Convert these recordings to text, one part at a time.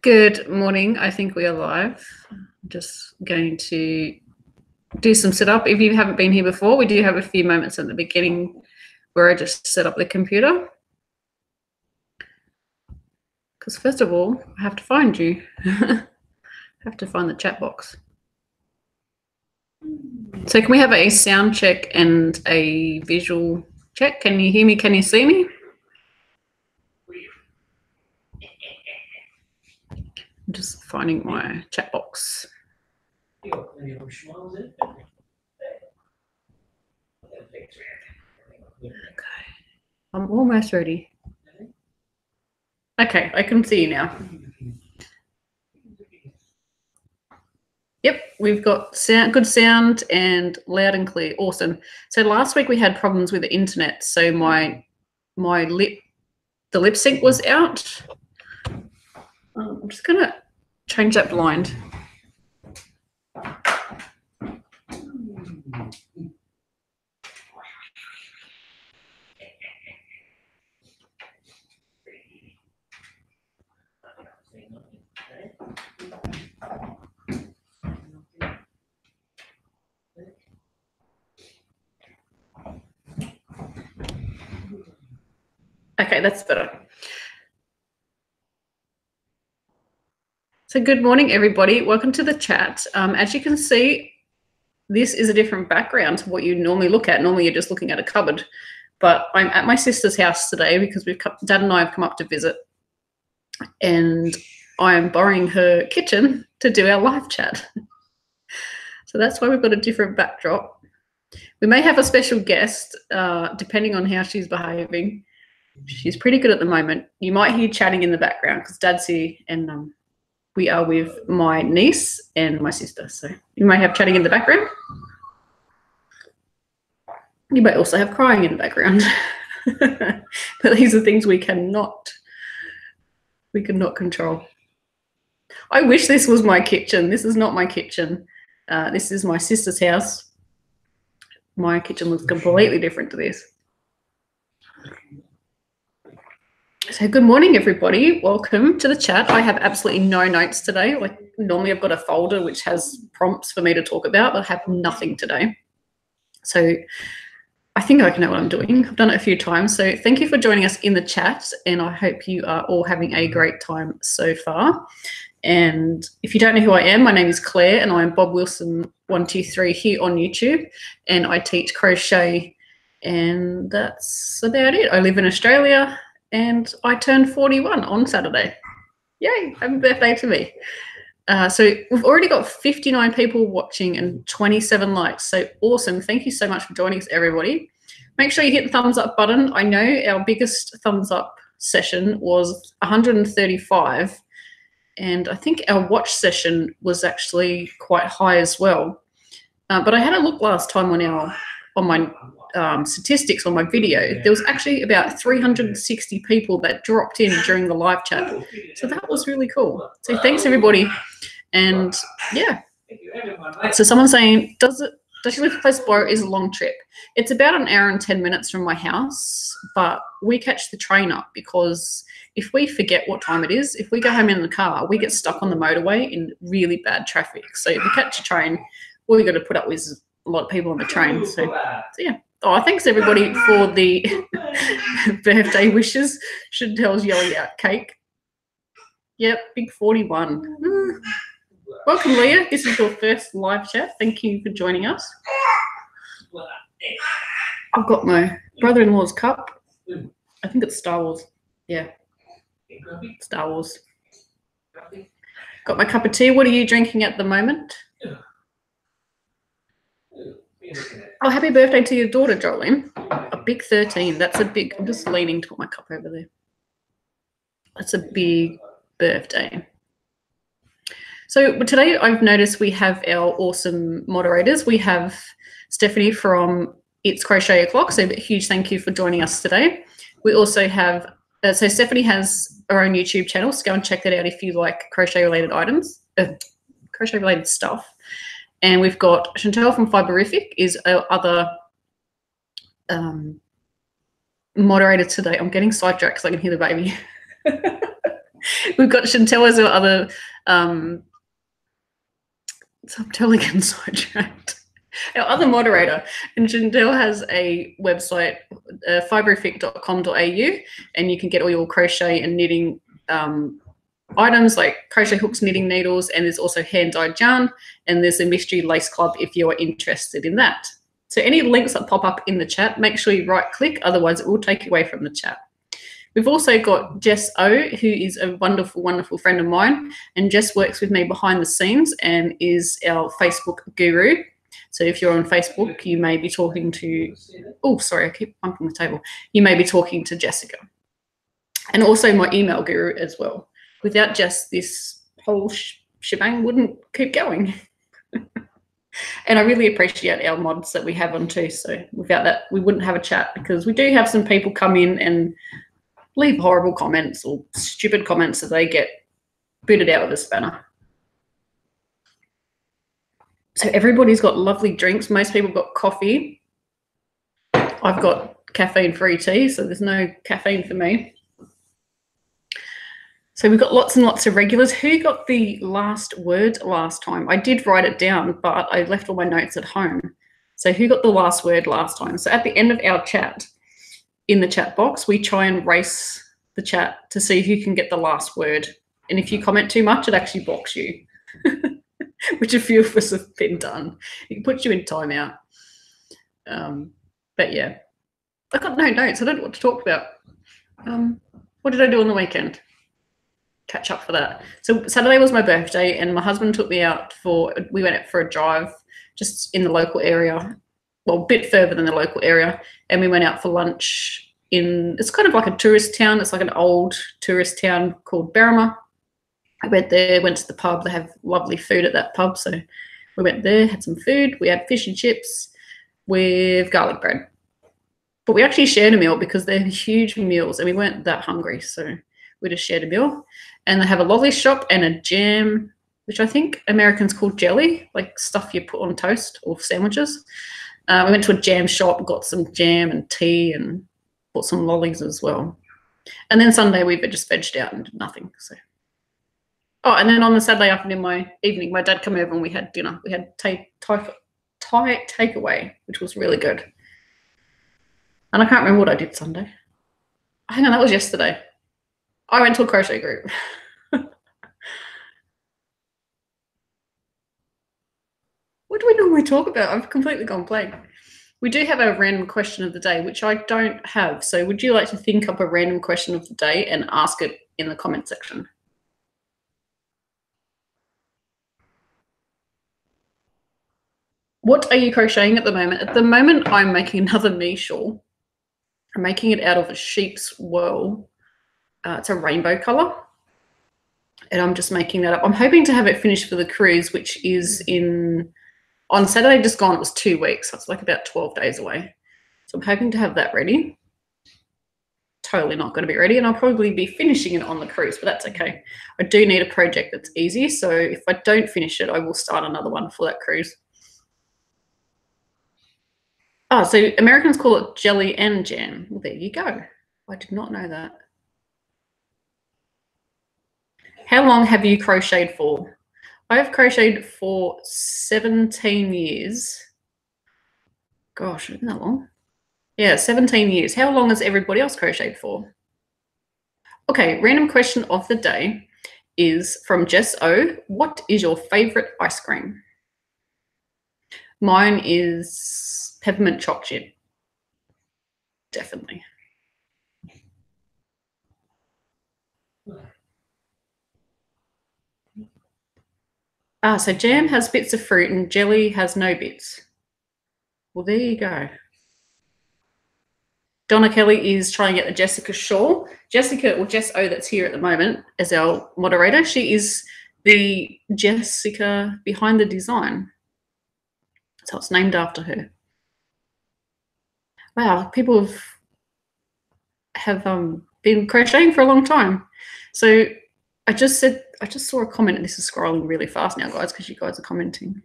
Good morning. I think we are live. I'm just going to do some setup. If you haven't been here before, we do have a few moments at the beginning where I just set up the computer. Because first of all, I have to find you. I have to find the chat box. So can we have a sound check and a visual check? Can you hear me? Can you see me? I'm just finding my chat box. Okay, I'm almost ready. Okay, I can see you now. Yep, we've got good sound and loud and clear. Awesome. So last week we had problems with the internet, so the lip sync was out. I'm just gonna change that blind. Okay, that's better. So good morning, everybody. Welcome to the chat. As you can see, this is a different background to what you normally look at. Normally, you're just looking at a cupboard. But I'm at my sister's house today because Dad and I have come up to visit. And I'm borrowing her kitchen to do our live chat. So that's why we've got a different backdrop. We may have a special guest, depending on how she's behaving. She's pretty good at the moment. You might hear chatting in the background because Dad's here and we are with my niece and my sister. So you may have chatting in the background. You may also have crying in the background. But these are things we cannot control. I wish this was my kitchen. This is not my kitchen. This is my sister's house. My kitchen looks completely different to this. So good morning, everybody. Welcome to the chat. I have absolutely no notes today. Like normally I've got a folder which has prompts for me to talk about, but I have nothing today. So I think I know what I'm doing. I've done it a few times. So thank you for joining us in the chat, and I hope you are all having a great time so far. And if you don't know who I am, my name is Claire and I'm Bob Wilson 123 here on YouTube, and I teach crochet, and that's about it. I live in Australia and I turned 41 on Saturday. Yay, happy birthday to me. So we've already got 59 people watching and 27 likes. So awesome. Thank you so much for joining us, everybody. Make sure you hit the thumbs up button. I know our biggest thumbs up session was 135. And I think our watch session was actually quite high as well. But I had a look last time on my statistics on my video. There was actually about 360 people that dropped in during the live chat. So that was really cool. So thanks, everybody. And yeah. So someone's saying, does you live close by or is a long trip? It's about an hour and 10 minutes from my house, but we catch the train up because if we forget what time it is, if we go home in the car, we get stuck on the motorway in really bad traffic. So if we catch a train, all we got to put up with a lot of people on the train. So yeah. Oh, thanks everybody for the birthday wishes. Chantel's yelling out cake. Yep, big 41. Welcome, Leah. This is your first live chat. Thank you for joining us. I've got my brother-in-law's cup. I think it's Star Wars. Yeah, Star Wars. Got my cup of tea. What are you drinking at the moment? Oh, happy birthday to your daughter, Jolene. A big 13. That's a big, I'm just leaning to my cup over there. That's a big birthday. So today I've noticed we have our awesome moderators. We have Stephanie from It's Crochet O'Clock. So a huge thank you for joining us today. We also have, so Stephanie has her own YouTube channel. So go and check that out if you like crochet-related items, crochet-related stuff. And we've got Chantel from Fiberific is our other moderator today. I'm getting sidetracked because I can hear the baby. We've got Chantel as our other, so I'm totally getting sidetracked. Our other moderator, and Chantel has a website, fibrific.com.au, and you can get all your crochet and knitting items like crochet hooks, knitting needles, and there's also hand-dyed yarn, and there's a mystery lace club if you're interested in that. So any links that pop up in the chat, make sure you right-click, otherwise it will take you away from the chat. We've also got Jess O, who is a wonderful, wonderful friend of mine, and Jess works with me behind the scenes and is our Facebook guru. So if you're on Facebook, you may be talking to, oh, sorry, I keep bumping the table. You may be talking to Jessica. And also my email guru as well. Without Jess, this whole shebang wouldn't keep going. And I really appreciate our mods that we have on too. So without that, we wouldn't have a chat, because we do have some people come in and leave horrible comments or stupid comments that they get booted out of the spanner. So everybody's got lovely drinks. Most people got coffee. I've got caffeine-free tea, so there's no caffeine for me. So we've got lots and lots of regulars. Who got the last word last time? I did write it down, but I left all my notes at home. So who got the last word last time? So at the end of our chat, in the chat box, we try and race the chat to see who can get the last word. And if you comment too much, it actually blocks you, which a few of us have been done. It puts you in timeout. But yeah, I got no notes. I don't know what to talk about. What did I do on the weekend? Catch up for that. So Saturday was my birthday, and my husband took me out we went out for a drive just in the local area, well, a bit further than the local area, and we went out for lunch it's kind of like a tourist town. It's like an old tourist town called Berrima. I went there, went to the pub. They have lovely food at that pub, so we went there, had some food. We had fish and chips with garlic bread. But we actually shared a meal because they're huge meals, and we weren't that hungry, so we just shared a meal. And they have a lolly shop and a jam, which I think Americans call jelly, like stuff you put on toast or sandwiches. We went to a jam shop, got some jam and tea, and bought some lollies as well. And then Sunday we just vegged out and did nothing. So, oh, and then on the Saturday afternoon, my dad came over and we had dinner. We had Thai takeaway, which was really good. And I can't remember what I did Sunday. Hang on, that was yesterday. I went to a crochet group. What do we normally talk about? I've completely gone blank. We do have a random question of the day, which I don't have. So would you like to think up a random question of the day and ask it in the comment section? What are you crocheting at the moment? At the moment, I'm making another knee shawl. I'm making it out of a sheep's wool. It's a rainbow color. And I'm just making that up. I'm hoping to have it finished for the cruise, which is on Saturday just gone. It was 2 weeks. So it's like about 12 days away. So I'm hoping to have that ready. Totally not going to be ready. And I'll probably be finishing it on the cruise, but that's okay. I do need a project that's easy. So if I don't finish it, I will start another one for that cruise. Oh, so Americans call it jelly and jam. Well, there you go. I did not know that. How long have you crocheted for? I have crocheted for 17 years. Gosh, isn't that long? Yeah, 17 years. How long has everybody else crocheted for? Okay, random question of the day is from Jess O. What is your favorite ice cream? Mine is peppermint choc chip. Definitely. So jam has bits of fruit and jelly has no bits. Well, there you go. Donna Kelly is trying to get the Jessica shawl. Jessica, or Jess O, that's here at the moment as our moderator, she is the Jessica behind the design. So it's named after her. Wow, people have been crocheting for a long time. So I just saw a comment, and this is scrolling really fast now, guys, because you guys are commenting.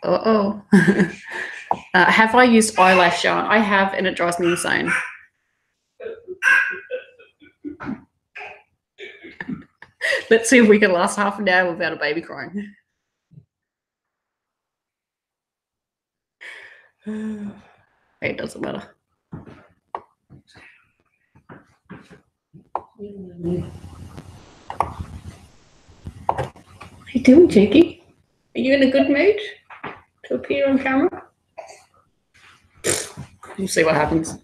Uh-oh. Have I used eyelash yarn? I have, and it drives me insane. Let's see if we can last half an hour without a baby crying. It doesn't matter. What are you doing, Cheeky? Are you in a good mood to appear on camera? We'll see what happens.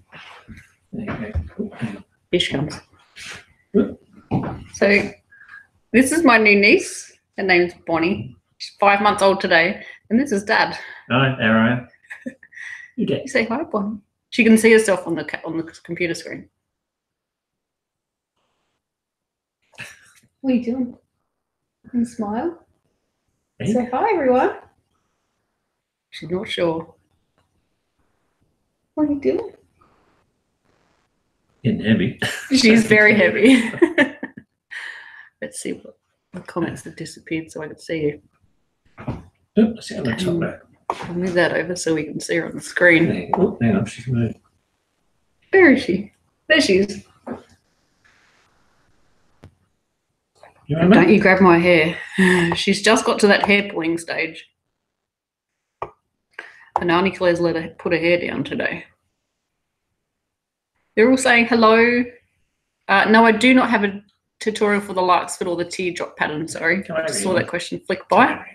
Here she comes. So this is my new niece. Her name's Bonnie. She's 5 months old today. And this is Dad. Hi, there I am. You say hi, Bonnie. She can see herself on the computer screen. What are you doing? And smile. Hey. Say hi, everyone. She's not sure. What are you doing? Getting heavy. She's very heavy. Let's see what the comments have disappeared so I can see you. Oh, I see on the top there. I'll move that over so we can see her on the screen. Oh, hang on, she's moved. Where is she? There she is. Don't you grab my hair. She's just got to that hair pulling stage. And Auntie Claire's let her put her hair down today. They're all saying hello. No, I do not have a tutorial for the lark's foot or the teardrop pattern. Sorry, I just saw that question flick by.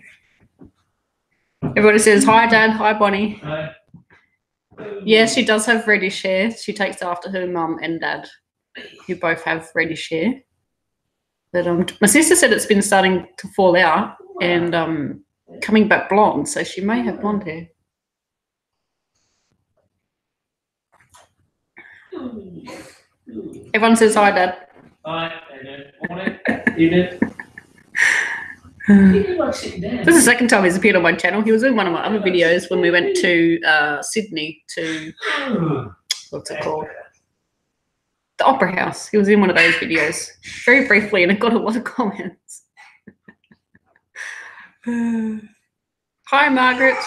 Everybody says hi, Dad. Hi, Bonnie. Hi. Yeah, she does have reddish hair. She takes after her mum and dad, who both have reddish hair. But my sister said it's been starting to fall out and coming back blonde, so she may have blonde hair. Everyone says hi, Dad. Hi, morning. Evening. This is the second time he's appeared on my channel. He was in one of my other videos when we went to Sydney to, what's it called? The Opera House. He was in one of those videos very briefly and it got a lot of comments. Hi, Margaret.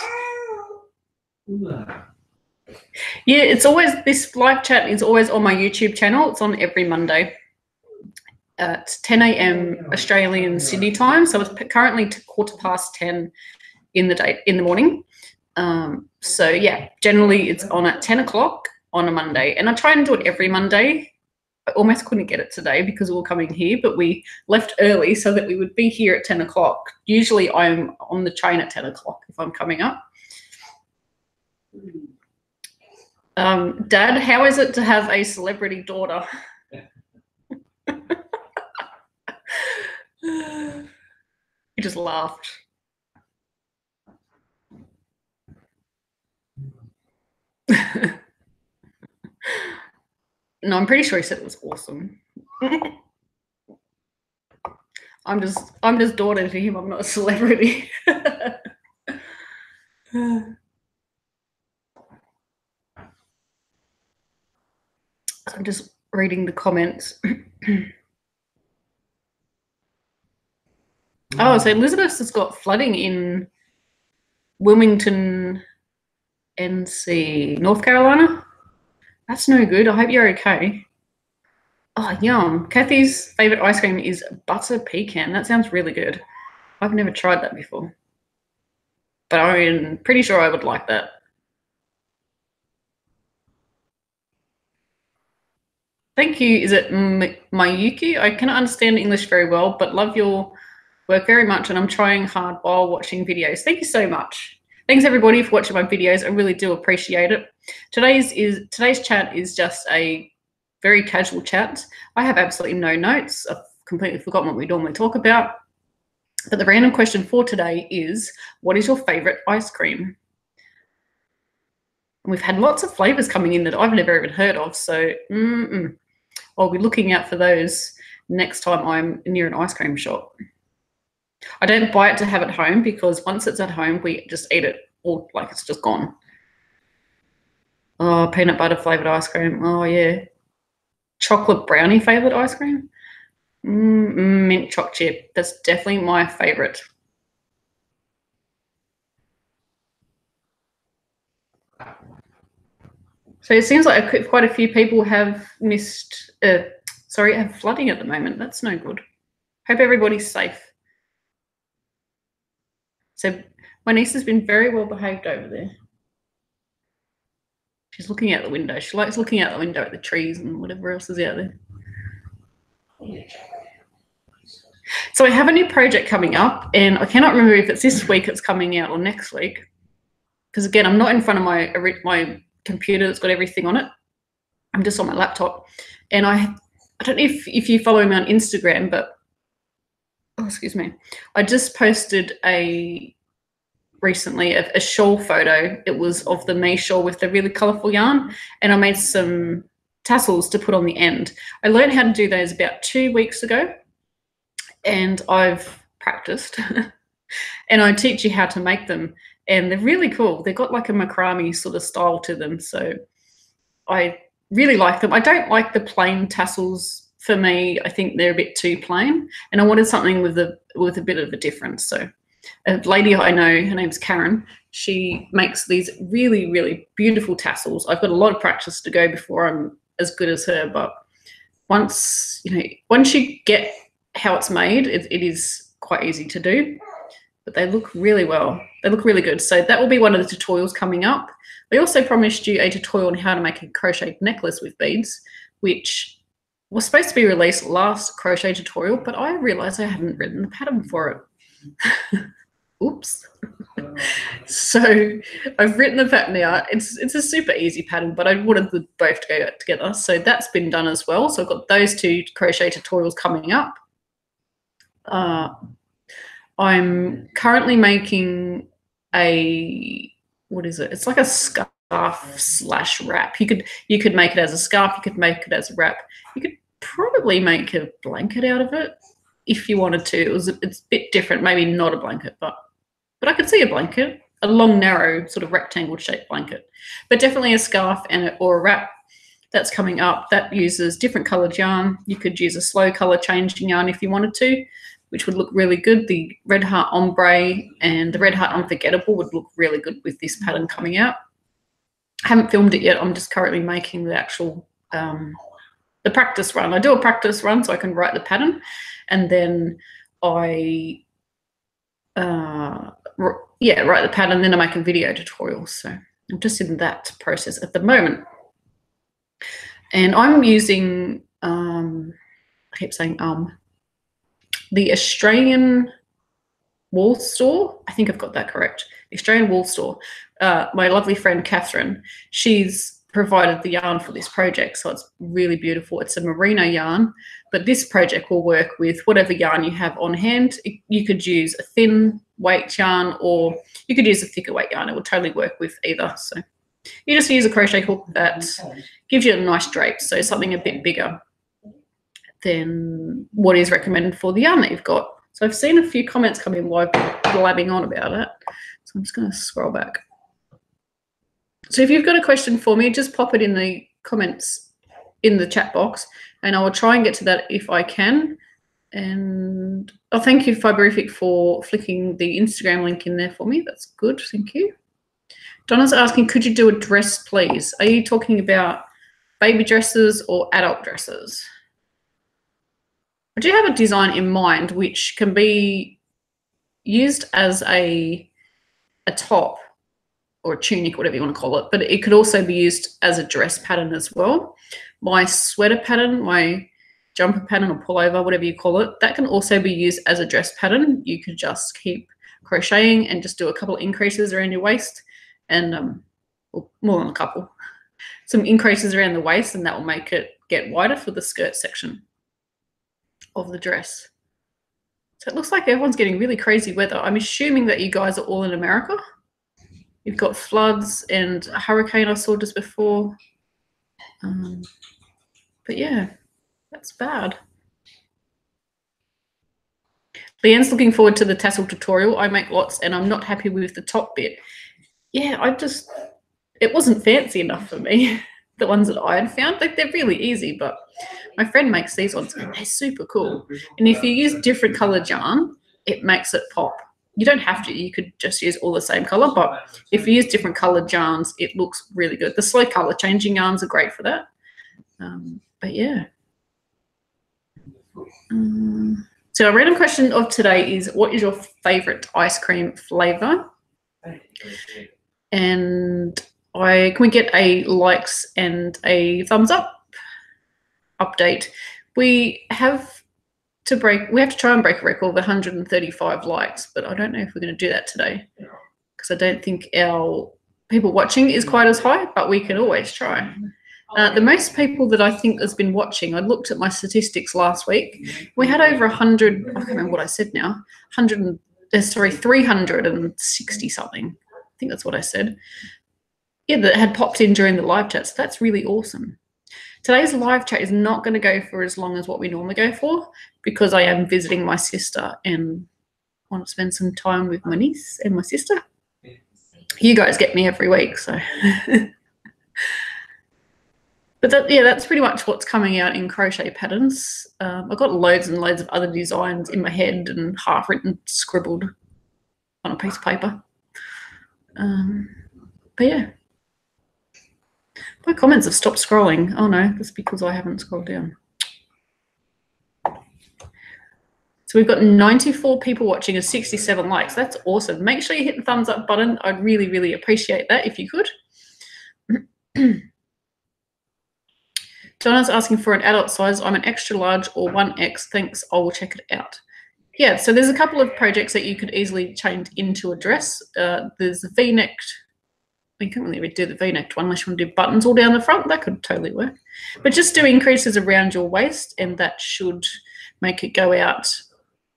Yeah, it's always, this live chat is always on my YouTube channel. It's on every Monday at 10 a.m. Australian Sydney time. So it's currently 10:15 in the morning. So yeah, generally it's on at 10 o'clock on a Monday. And I try and do it every Monday. I almost couldn't get it today because we were coming here, but we left early so that we would be here at 10 o'clock. Usually I'm on the train at 10 o'clock if I'm coming up. Dad, how is it to have a celebrity daughter? He just laughed. No, I'm pretty sure he said it was awesome. I'm just daughter to him. I'm not a celebrity. I'm just reading the comments. Oh, so Elizabeth has got flooding in Wilmington, NC, North Carolina. That's no good. I hope you're okay. Oh, yum. Kathy's favourite ice cream is butter pecan. That sounds really good. I've never tried that before. But I'm pretty sure I would like that. Thank you. Is it Mayuki? I cannot understand English very well, but love your work very much, and I'm trying hard while watching videos. Thank you so much. Thanks everybody for watching my videos. I really do appreciate it. Today's chat is just a very casual chat. I have absolutely no notes. I've completely forgotten what we normally talk about. But the random question for today is, what is your favorite ice cream? And we've had lots of flavors coming in that I've never even heard of, so I'll be looking out for those next time I'm near an ice cream shop. I don't buy it to have at home because once it's at home, we just eat it all like it's just gone. Oh, peanut butter flavored ice cream. Oh, yeah. Chocolate brownie flavored ice cream. Mint choc chip. That's definitely my favorite. So it seems like quite a few people have have flooding at the moment. That's no good. Hope everybody's safe. So my niece has been very well behaved over there. She's looking out the window. She likes looking out the window at the trees and whatever else is out there. So I have a new project coming up, and I cannot remember if it's this week it's coming out or next week. Because again, I'm not in front of my computer that's got everything on it. I'm just on my laptop. And I don't know if you follow me on Instagram, but oh, excuse me. I just posted recently a shawl photo. It was of the me shawl with the really colourful yarn, and I made some tassels to put on the end. I learned how to do those about 2 weeks ago, and I've practiced. And I teach you how to make them, and they're really cool. They've got like a macrame sort of style to them, so I really like them. I don't like the plain tassels. For me, I think they're a bit too plain, and I wanted something with a bit of a difference. So a lady I know, her name's Karen, she makes these really, really beautiful tassels. I've got a lot of practice to go before I'm as good as her, but once you get how it's made, it is quite easy to do. But they look really well. They look really good. So that will be one of the tutorials coming up. I also promised you a tutorial on how to make a crochet necklace with beads, which was supposed to be released last crochet tutorial, but I realized I hadn't written the pattern for it. Oops. So I've written the pattern out. It's a super easy pattern, but I wanted them both to go together. So that's been done as well. So I've got those 2 crochet tutorials coming up. I'm currently making what is it? It's like a scarf / wrap. You could make it as a scarf. You could make it as a wrap. You could probably make a blanket out of it if you wanted to. It's a bit different, maybe not a blanket, but I could see a blanket, a long, narrow sort of rectangle shaped blanket, but definitely a scarf or a wrap. That's coming up. That uses different coloured yarn. You could use a slow colour changing yarn if you wanted to, which would look really good. The Red Heart Ombre and the Red Heart Unforgettable would look really good with this pattern coming out. I haven't filmed it yet. I'm just currently making the actual the practice run. I do a practice run so I can write the pattern, and then I write the pattern, then I make a video tutorial. So I'm just in that process at the moment. And I'm using, I keep saying the Australian Wool Store. I think I've got that correct. The Australian Wool Store. My lovely friend Catherine, she's provided the yarn for this project, so it's really beautiful. It's a merino yarn, but this project will work with whatever yarn you have on hand. You could use a thin weight yarn, or you could use a thicker weight yarn. It will totally work with either. So you just use a crochet hook that gives you a nice drape, so something a bit bigger than what is recommended for the yarn that you've got. So I've seen a few comments come in while I've been blabbing on about it. So I'm just going to scroll back. So if you've got a question for me, just pop it in the comments in the chat box, and I will try and get to that if I can. And thank you, Fiberific, for flicking the Instagram link in there for me. That's good. Thank you. Donna's asking, could you do a dress, please? Are you talking about baby dresses or adult dresses? I do have a design in mind which can be used as a top or a tunic, whatever you want to call it, but it could also be used as a dress pattern as well. My sweater pattern, my jumper pattern or pullover, whatever you call it, that can also be used as a dress pattern. You could just keep crocheting and just do a couple of increases around your waist, and well, more than a couple, some increases around the waist, and that will make it get wider for the skirt section of the dress. So it looks like everyone's getting really crazy weather. I'm assuming that you guys are all in America. You've got floods and a hurricane I saw just before. But yeah, that's bad. Leanne's looking forward to the tassel tutorial. I make lots and I'm not happy with the top bit. Yeah, it wasn't fancy enough for me. The ones that I had found, like, they're really easy, but my friend makes these ones and they're super cool. And if you use different coloured yarn, it makes it pop. You don't have to. You could just use all the same colour, but if you use different coloured yarns, it looks really good. The slow colour changing yarns are great for that. But yeah. So a random question of today is, what is your favourite ice cream flavour? And can we get a likes and a thumbs up update? We have to try and break a record of 135 likes, but I don't know if we're going to do that today because I don't think our people watching is quite as high, but we can always try. The most people that I think has been watching, I looked at my statistics last week. We had over 100, I can't remember what I said now, 360 something. I think that's what I said. Yeah, that had popped in during the live chat. So that's really awesome. Today's live chat is not going to go for as long as what we normally go for because I am visiting my sister and want to spend some time with my niece and my sister. You guys get me every week, so. But that's pretty much what's coming out in crochet patterns. I've got loads and loads of other designs in my head and half written, scribbled on a piece of paper. But yeah. My comments have stopped scrolling. Oh no, that's because I haven't scrolled down. So we've got 94 people watching and 67 likes. That's awesome. Make sure you hit the thumbs up button. I'd really, really appreciate that if you could. Donna's asking for an adult size. I'm an extra large or 1X. Thanks. I will check it out. Yeah, so there's a couple of projects that you could easily change into a dress. There's the V-necked. You can't really do the V-necked one unless you want to do buttons all down the front. That could totally work. But just do increases around your waist, and that should make it go out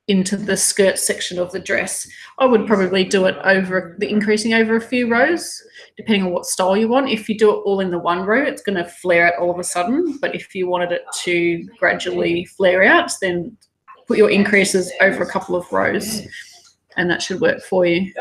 into the skirt section of the dress. I would probably do it increasing over a few rows, depending on what style you want. If you do it all in the one row, it's going to flare out all of a sudden. But if you wanted it to gradually flare out, then put your increases over a couple of rows, and that should work for you.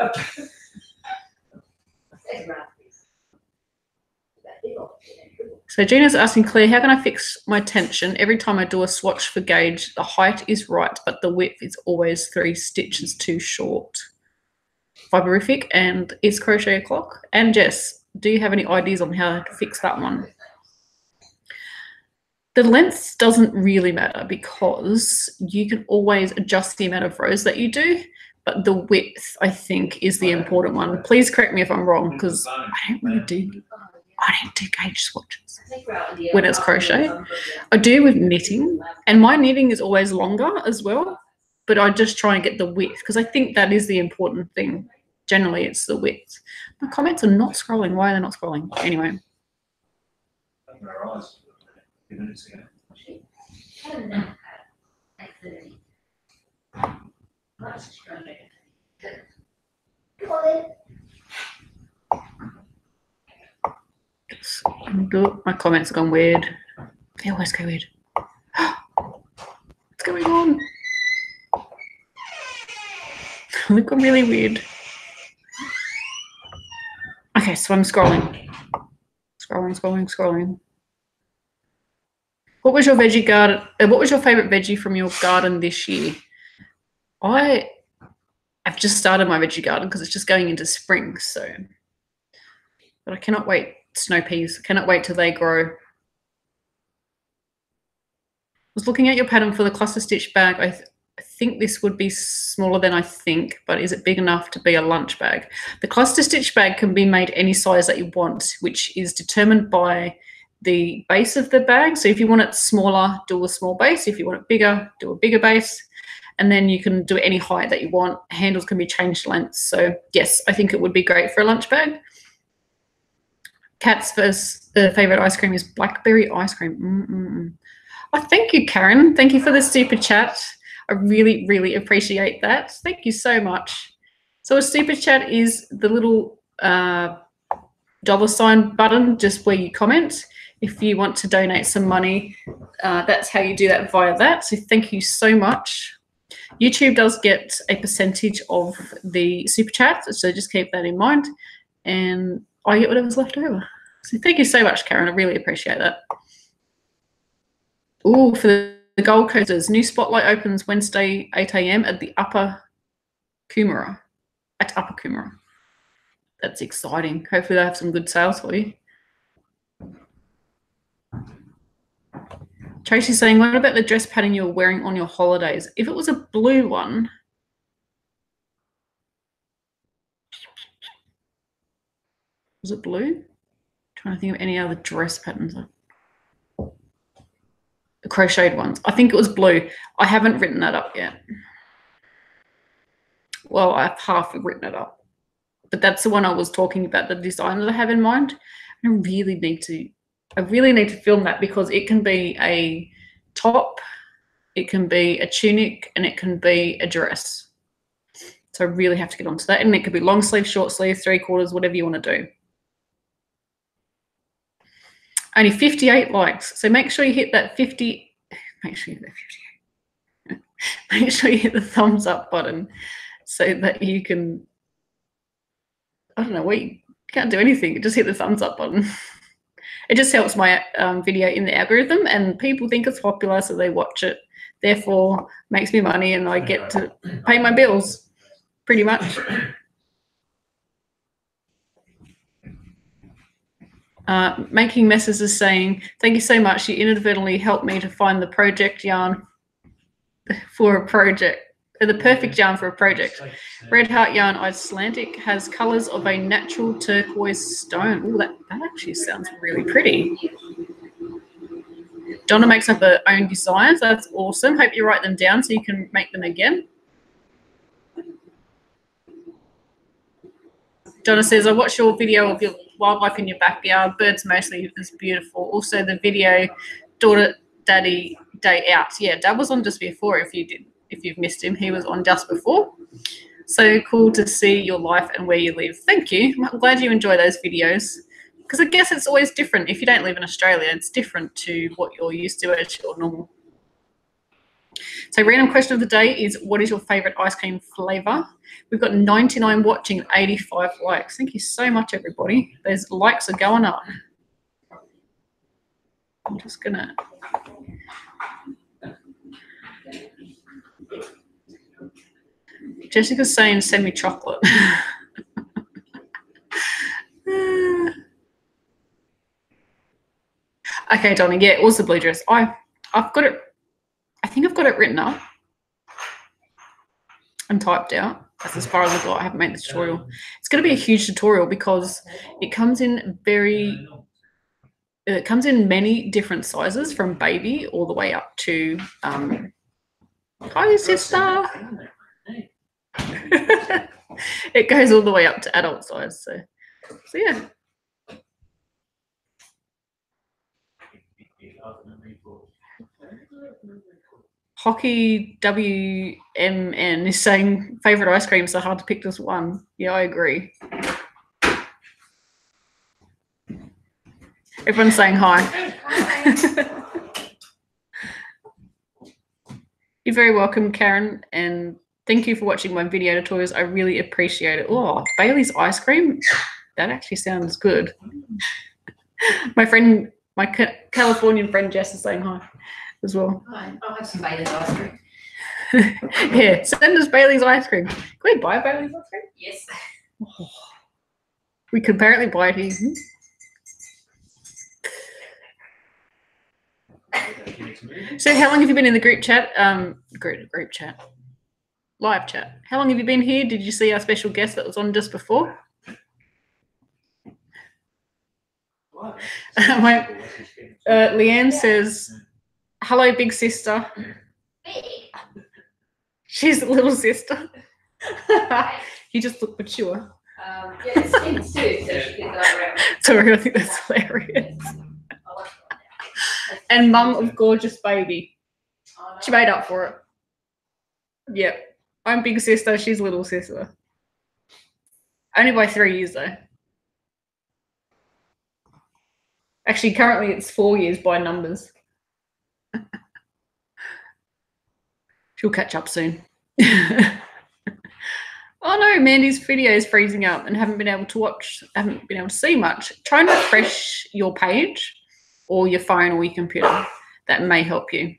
So Gina's asking, Claire, how can I fix my tension? Every time I do a swatch for gauge, the height is right, but the width is always 3 stitches too short. Fiberific, and is crochet a clock? And Jess, do you have any ideas on how to fix that one? The length doesn't really matter because you can always adjust the amount of rows that you do, but the width, I think, is the important one. Please correct me if I'm wrong because I don't do gauge swatches when it's crochet. I do with knitting, and my knitting is always longer as well, but I just try and get the width because I think that is the important thing. Generally, it's the width. My comments are not scrolling. Why are they not scrolling? Anyway. My comments have gone weird. They always go weird. What's going on? They've gone really weird. Okay, so I'm scrolling. Scrolling. What was your veggie garden? What was your favourite veggie from your garden this year? I've just started my veggie garden because it's just going into spring, so. But I cannot wait. Snow peas. Cannot wait till they grow. I was looking at your pattern for the cluster stitch bag. I think this would be smaller than I think, but is it big enough to be a lunch bag? The cluster stitch bag can be made any size that you want, which is determined by the base of the bag. So if you want it smaller, do a small base. If you want it bigger, do a bigger base. And then you can do any height that you want. Handles can be changed lengths. So yes, I think it would be great for a lunch bag. Kat's first favourite ice cream is blackberry ice cream. Oh, thank you, Karen. Thank you for the super chat. I really, really appreciate that. Thank you so much. So a super chat is the little $sign button just where you comment. If you want to donate some money, that's how you do that via that. So thank you so much. YouTube does get a percentage of the super chat, so just keep that in mind. And I get whatever's left over. So thank you so much, Karen. I really appreciate that. Ooh, for the Gold Coasters, new spotlight opens Wednesday, 8 AM at the Upper Coomera. That's exciting. Hopefully they have some good sales for you. Tracy's saying, what about the dress pattern you were wearing on your holidays? If it was a blue one, was it blue? I'm trying to think of any other dress patterns. The crocheted ones. I think it was blue. I haven't written that up yet. Well, I've half written it up. But that's the one I was talking about, the design that I have in mind. I really need to film that because it can be a top, it can be a tunic, and it can be a dress. So I really have to get onto that. And it could be long sleeve, short sleeve, 3/4, whatever you want to do. Only 58 likes. So make sure you hit that 50. Make sure you hit that 58. Make sure you hit the thumbs up button so that you can, I don't know, you can't do anything. Just hit the thumbs up button. It just helps my video in the algorithm, and people think it's popular, so they watch it. Therefore, makes me money, and I get to pay my bills, pretty much. Making Messes is saying, thank you so much. You inadvertently helped me to find the project yarn for a project. The perfect yarn for a project. Red Heart Yarn Icelandic has colours of a natural turquoise stone. Oh, that actually sounds really pretty. Donna makes up her own designs. That's awesome. Hope you write them down so you can make them again. Donna says, I watched your video of your wildlife in your backyard. Birds mostly. It's beautiful. Also, the video, Daughter, Daddy, Day Out. Yeah, Dad was on just before if you've missed him. He was on just before. So cool to see your life and where you live. Thank you. I'm glad you enjoy those videos because I guess it's always different. If you don't live in Australia, it's different to what you're used to as your normal. So random question of the day is, what is your favourite ice cream flavour? We've got 99 watching and 85 likes. Thank you so much, everybody. Those likes are going up. I'm just going to... Jessica's saying send me chocolate. Okay, Donnie, yeah, it was the blue dress. I've got it, I think I've got it written up and typed out. That's as far as I got. I haven't made the tutorial. It's going to be a huge tutorial because it comes in many different sizes, from baby all the way up to hi sister. It goes all the way up to adult size. So yeah. Hockey WMN is saying favourite ice cream, so hard to pick just one. Yeah, I agree. Everyone's saying hi. You're very welcome, Karen, and thank you for watching my video tutorials. I really appreciate it. Oh, Bailey's ice cream? That actually sounds good. My Californian friend Jess is saying hi as well. Hi, I'll have some Bailey's ice cream. Yeah, send us Bailey's ice cream. Can we buy Bailey's ice cream? Yes. Oh, we could apparently buy it here. So how long have you been in the group chat? Group chat. Live chat. How long have you been here? Did you see our special guest that was on just before? Leanne says, hello, big sister. She's the little sister. You just look mature. Yeah, it's too, so she can go around. Sorry, I think that's hilarious. And mum of gorgeous baby. She made up for it. Yep. I'm big sister, she's little sister. Only by 3 years though. Actually, currently it's 4 years by numbers. She'll catch up soon. Oh no, Mandy's video is freezing up and haven't been able to see much. Try and refresh your page or your phone or your computer. That may help you.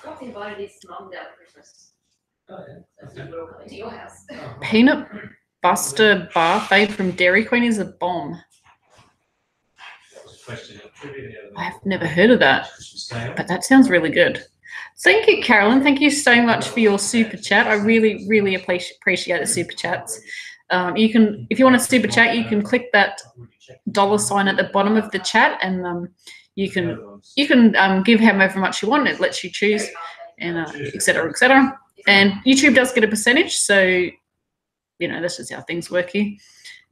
Got invited his mum down at Christmas. Oh, yeah. So we're all coming to your house. Peanut Buster Bar fave from Dairy Queen is a bomb. I have never heard of that, but that sounds really good. Thank you, Carolyn. Thank you so much for your super chat. I really, really appreciate the super chats. You can, if you want to super chat, you can click that $sign at the bottom of the chat, and you can give however much you want. It lets you choose, and et cetera, et cetera. And YouTube does get a percentage, so you know that's just how things work here.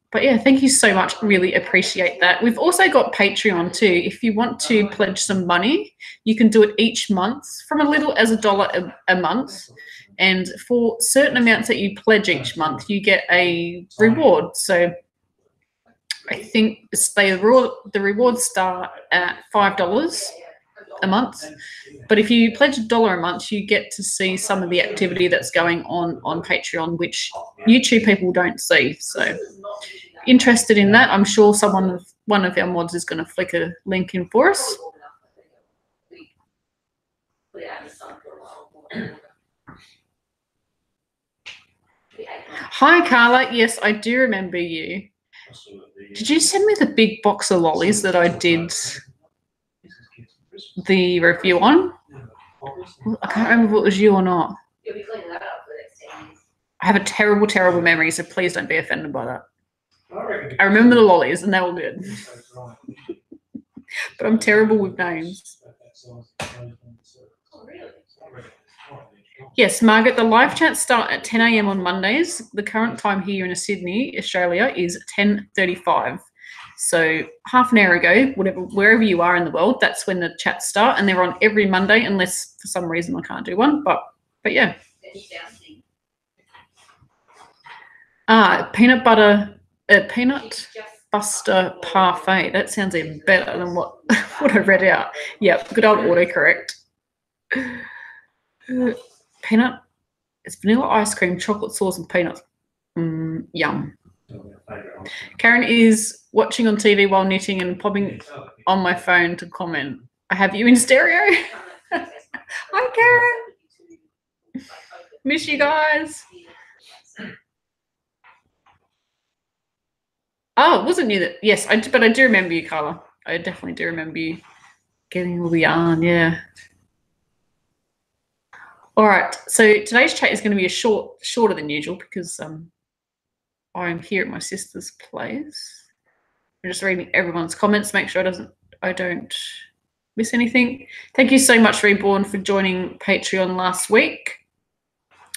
But yeah, thank you so much. Really appreciate that. We've also got Patreon too. If you want to pledge some money, you can do it each month from as little as $1 a month. And for certain amounts that you pledge each month, you get a reward. So I think the rewards start at $5 a month. But if you pledge $1 a month, you get to see some of the activity that's going on Patreon, which YouTube people don't see. So interested in that, I'm sure one of our mods is going to flick a link in for us. Hi, Carla. Yes, I do remember you. Did you send me the big box of lollies that I did the review on? I can't remember if it was you or not. I have a terrible, terrible memory, so please don't be offended by that. I remember the lollies, and they were good. But I'm terrible with names. Yes, Margaret, the live chats start at 10 a.m. on Mondays. The current time here in Sydney, Australia, is 10:35. So half an hour ago, wherever you are in the world, that's when the chats start, and they're on every Monday, unless for some reason I can't do one. But yeah. Peanut buster parfait. That sounds even better than what I read out. Yep, good old autocorrect. Peanut. It's vanilla ice cream, chocolate sauce, and peanuts. Yum. Karen is watching on TV while knitting and popping on my phone to comment. I have you in stereo. Hi, Karen. Miss you guys. Oh, it wasn't you that? Yes, but I do remember you, Carla. I definitely do remember you getting all the yarn. Yeah. All right. So today's chat is going to be shorter than usual because I'm here at my sister's place. I'm just reading everyone's comments, make sure I don't miss anything. Thank you so much, Reborn, for joining Patreon last week.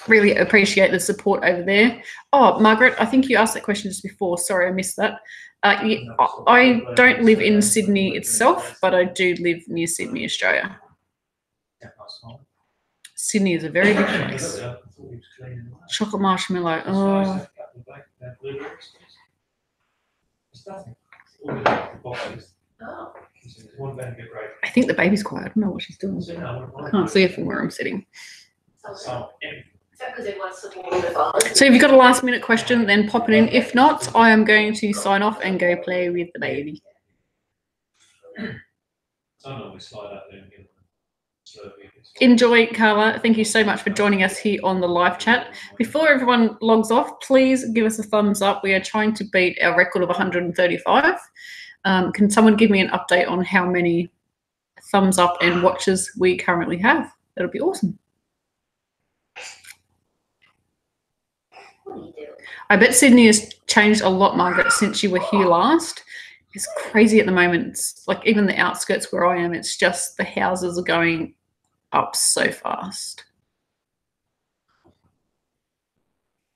Really appreciate the support over there. Oh, Margaret, I think you asked that question just before. Sorry, I missed that. I don't live in Sydney itself, but I do live near Sydney, Australia. Sydney is a very big place. Chocolate marshmallow. Oh. I think the baby's quiet. I don't know what she's doing. I can't see her from where I'm sitting. So if you've got a last minute question, then pop it in. If not, I am going to sign off and go play with the baby. Enjoy, Carla. Thank you so much for joining us here on the live chat. Before everyone logs off, please give us a thumbs up. We are trying to beat our record of 135. Can someone give me an update on how many thumbs up and watches we currently have? That'll be awesome. I bet Sydney has changed a lot, Margaret, since you were here last. It's crazy at the moment. It's like even the outskirts where I am, it's just the houses are going up so fast.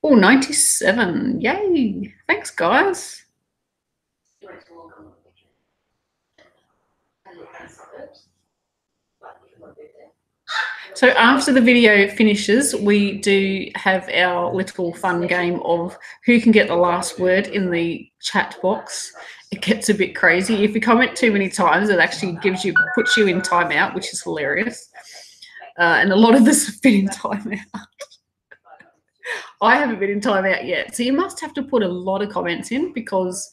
Oh, 97. Yay. Thanks, guys. So after the video finishes, we do have our little fun game of who can get the last word in the chat box. It gets a bit crazy. If you comment too many times, it actually puts you in timeout, which is hilarious. And a lot of us have been in timeout. I haven't been in timeout yet. So you must have to put a lot of comments in because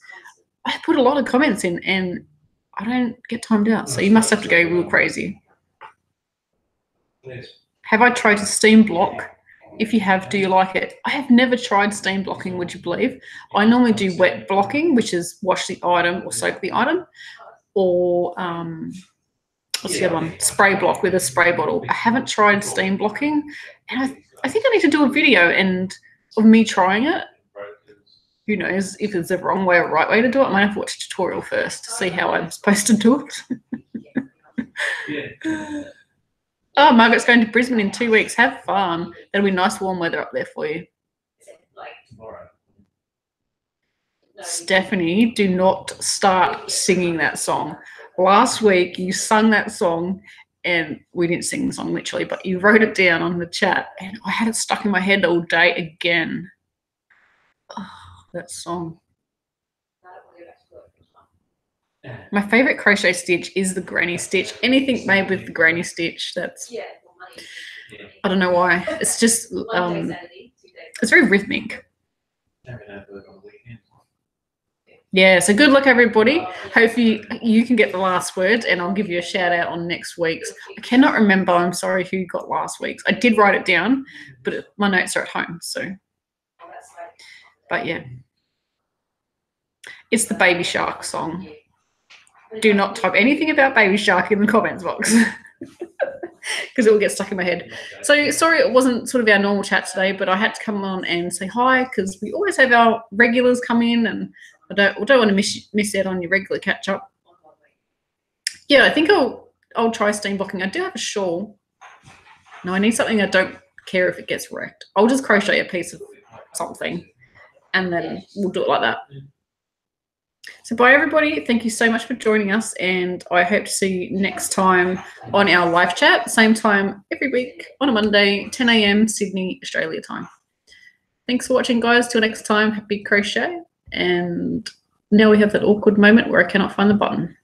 I put a lot of comments in and I don't get timed out. So you must have to go real crazy. Have I tried to steam block? If you have, do you like it? I have never tried steam blocking, would you believe? I normally do wet blocking, which is wash the item or soak the item. or what's the other one? Spray block with a spray bottle. I haven't tried steam blocking, and I think I need to do a video of me trying it. Who knows if it's the wrong way or right way to do it. I might have to watch a tutorial first to see how I'm supposed to do it. Oh, Margaret's going to Brisbane in 2 weeks. Have fun. That'll be nice warm weather up there for you. Stephanie, do not start singing that song. Last week you sung that song, and we didn't sing the song literally, but you wrote it down on the chat, and I had it stuck in my head all day again. Oh, that song. My favorite crochet stitch is the granny stitch. Anything made with the granny stitch, that's, I don't know why. It's just, it's very rhythmic. Yeah, so good luck, everybody. Hopefully you can get the last word, and I'll give you a shout out on next week's. I cannot remember, I'm sorry, who got last week's. I did write it down, but my notes are at home, so. But yeah. It's the Baby Shark song. Do not type anything about Baby Shark in the comments box because it will get stuck in my head. So sorry it wasn't sort of our normal chat today, but I had to come on and say hi because we always have our regulars come in, and I don't want to miss out on your regular catch up. Yeah, I think I'll try steam blocking. I do have a shawl. No, I need something I don't care if it gets wrecked. I'll just crochet a piece of something, and then we'll do it like that. So bye everybody, thank you so much for joining us, and I hope to see you next time on our live chat, same time every week on a Monday, 10 a.m. Sydney, Australia time. Thanks for watching, guys. Till next time, happy crochet. And now we have that awkward moment where I cannot find the button.